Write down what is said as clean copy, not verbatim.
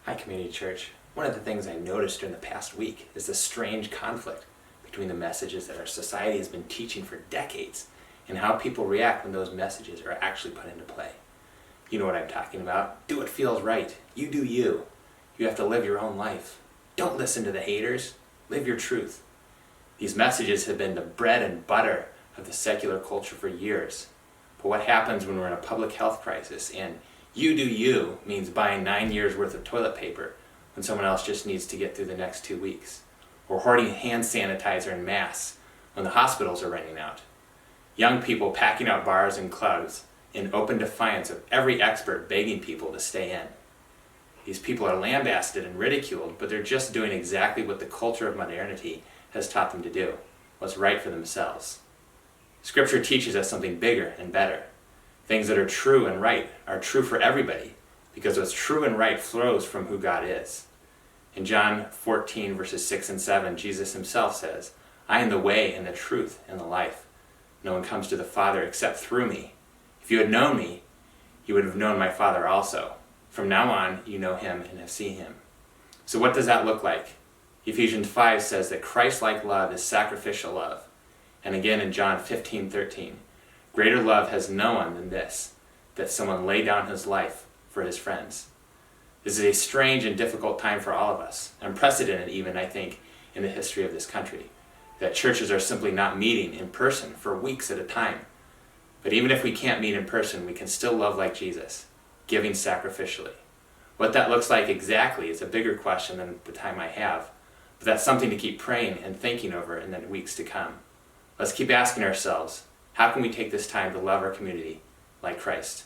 Hi, Community Church. One of the things I noticed during the past week is the strange conflict between the messages that our society has been teaching for decades and how people react when those messages are actually put into play. You know what I'm talking about. Do what feels right. You do you. You have to live your own life. Don't listen to the haters. Live your truth. These messages have been the bread and butter of the secular culture for years. But what happens when we're in a public health crisis and you do you means buying 9 years worth of toilet paper when someone else just needs to get through the next 2 weeks? Or hoarding hand sanitizer and masks when the hospitals are running out? Young people packing out bars and clubs in open defiance of every expert begging people to stay in. These people are lambasted and ridiculed, but they're just doing exactly what the culture of modernity has taught them to do, what's right for themselves. Scripture teaches us something bigger and better. Things that are true and right are true for everybody, because what's true and right flows from who God is. In John 14, verses 6 and 7, Jesus himself says, "I am the way and the truth and the life. No one comes to the Father except through me. If you had known me, you would have known my Father also. From now on, you know him and have seen him." So what does that look like? Ephesians 5 says that Christ-like love is sacrificial love. And again in John 15:13, "Greater love has no one than this, that someone lay down his life for his friends." This is a strange and difficult time for all of us, unprecedented even, I think, in the history of this country, that churches are simply not meeting in person for weeks at a time. But even if we can't meet in person, we can still love like Jesus, giving sacrificially. What that looks like exactly is a bigger question than the time I have, but that's something to keep praying and thinking over in the weeks to come. Let's keep asking ourselves, how can we take this time to love our community like Christ?